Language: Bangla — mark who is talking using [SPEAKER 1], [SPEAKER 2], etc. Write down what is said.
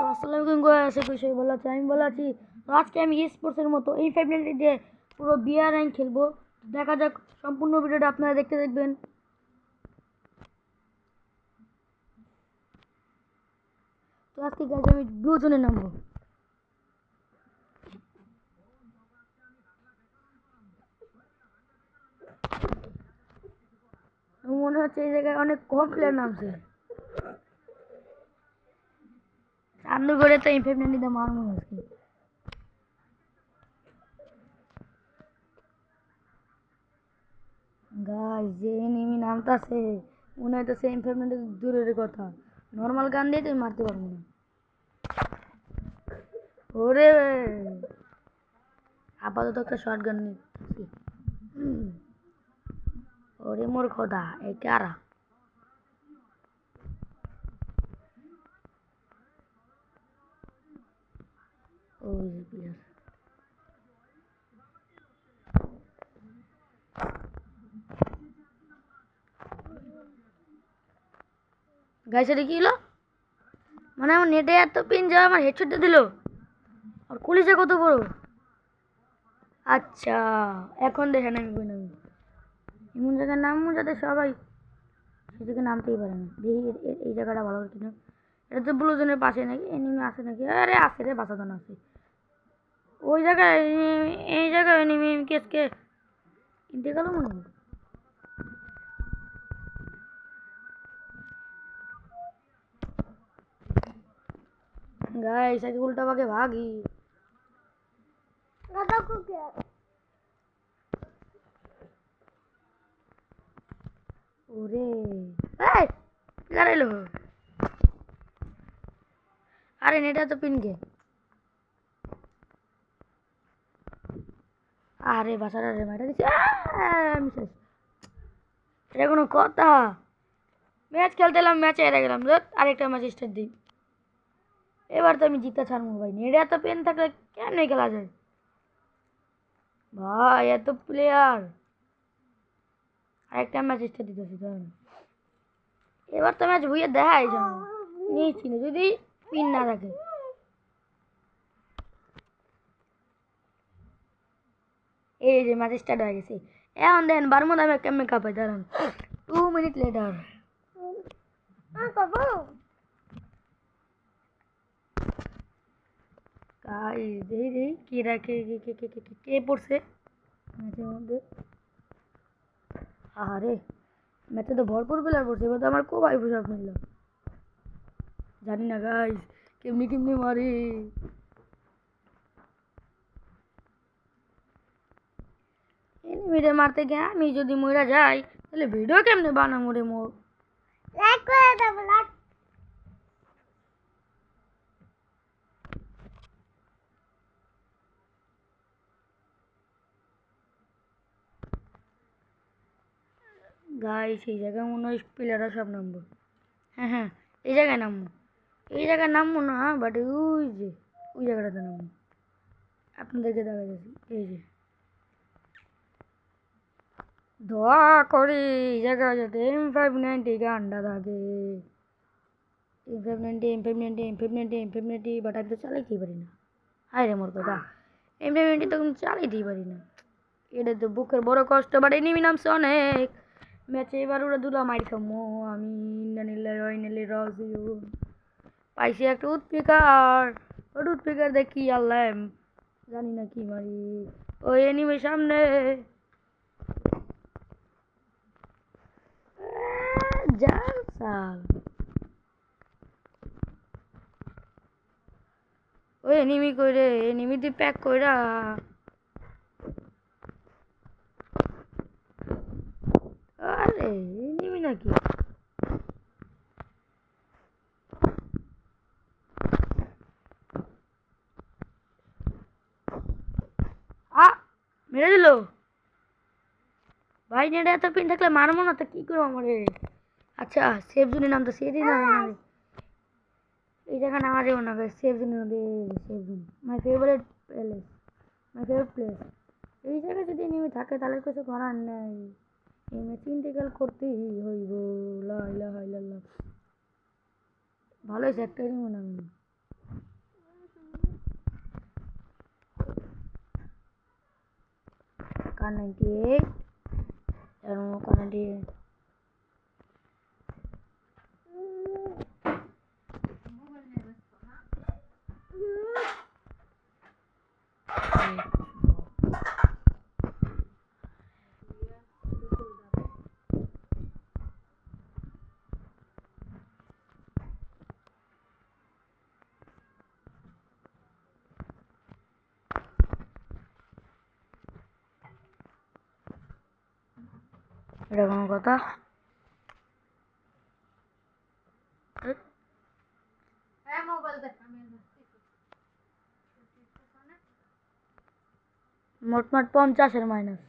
[SPEAKER 1] তো আসসালামু আলাইকুম গাইস, সবাই ভালো আছেন? আমি ভালো আছি। তো আজকে আমি স্পোর্টসের মতো এই 5 মিনিট দিয়ে পুরো বিআর র্যাঙ্ক খেলবো। দেখা যাক, সম্পূর্ণ ভিডিওটা আপনারা দেখবেন। তো আজকে গাইস আমি ব্লু জোনে নামবো। মনে হচ্ছে এই জায়গায় অনেক কম প্লেয়ার নামছে। সামনে করে তো এই 5 মিনিট দিয়ে মারবো আজকে। গাইস যে এনিমি নামতাছে মনে হইতেছে এই 5 মিনিট দূরের কথা, নর্মাল গান দিয়ে তুমি মারতে পারবো না। ওরে আপাতত একটা শর্ট গান নিচ্ছি। ওরে মোর খোদা, এ কারা? ওই যে প্লেয়ার। গাইস এটা কি হলো? মানে আমার নেটে এত পিন যা আমার হেডশটটা দিল। আর কলিজা কত বড়! আচ্ছা, এখন দেখেন আমি কই নামি। এমন জায়গায় নামবো যাতে সবাই সেদিকে নামতেই পারে না। দেখি এই জায়গাটা ভালো করে কিনা। এটা তো ব্লু জোনের পাশে নাকি এনিমি আছে নাকি? আরে আছে রে, বাঁচাদন আছে। ওই জায়গায় এই জায়গায় এনিমি কেসকে কিনতে গেল মনে হয়। গাইস আগে উল্টা পাকে ভাগি। ওরে এই গাড়াইলো। আরে নেটা তো পিনকে। আরে বাসারা রে মাইটা দিছে। আমি শেষ। এটা কোনো কথা? ম্যাচ খেলতেলাম, ম্যাচে হেরে গেলাম। আরেকটা ম্যাচ স্টার্ট দিই। এবার তো আমি জিতে ছাড়বো ভাই। নেড়ে এত পেন থাকলে কেমনে খেলা যায় ভাই? এত প্লেয়ার। আরেকটা ম্যাচ স্টার্ট দিতেছি ধরেন। এবার তো ম্যাচ ভুইয়ে দেখাই যাবে নিয়েছি না যদি পিন না থাকে। এই যে ম্যাচ স্টার্ট হয়ে গেছে। এখন দেখেন বারমুদ আমি কেমনে কাপাই দাঁড়ান। 2 মিনিট লেটার। দেখি কি রাখে কে পড়ছে ম্যাচের মধ্যে। আরে ম্যাচে তো ভরপুর প্লেয়ার পড়ছে। এবার তো আমার কোবাই পোশাক মিলল। জানি না গাইস কেমনি মারি। এনিমিরে মারতে গিয়ে আমি যদি মইরা যাই তাহলে ভিডিও কেমনে বানাবো রে মোর? লাইক করে দাও লাইক। গাইস এই জায়গায় মনে হয় প্লেয়াররা সব নামবো। হ্যাঁ এই জায়গায় নামবো। এই জায়গায় নামবো না, বাট ওই যে ওই জায়গাটাতে নামবো। আপনাদেরকে দেখা যাচ্ছে এই যে। দোয়া করি এই জায়গায় যাতে M590 গান্ডা থাকে। M590 বাট আমি তো চালাইতেই পারি না। হায় রে মোর কথা, M590 তো আমি চালাইতেই পারি না। এটা তো বুকের বড় কষ্ট, বাট এনিমি নামছে অনেক। ম্যাচে এবার ওরা দুলা মাইর খামো আমি। পাইছি একটা উৎপিকার। ওর উৎপিকার দেখি আল্লাহ জানি না কি মারি। ওই এনিমি সামনে। যা সাল ওই এনিমি কইরে এনিমি দি প্যাক কইরা। আরে এনিমি নাকি? আ মেরে দিল ভাই। নেটে এত পিন থাকলে মারবো না তো কি করবো আমারে? আচ্ছা সেফ জোনে নামতো সেফই না। এই জায়গা নামা যাবো না গাইস। সেফ জোনে নামবে। Safe zone my favourite place, my favourite place. এই জায়গায় যদি এনিমি থাকে তাহলে কিছু করার নাই। এই ম্যাচ ইন্টিগ্রাল করতেই হইব। লা ইলাহা ইল্লাল্লাহ। ভালো হয়েছে একটা এনিমি নামি। কার 98 কার 98 এটা কোনো কথা? মোটমাট 50-এর মাইনাস।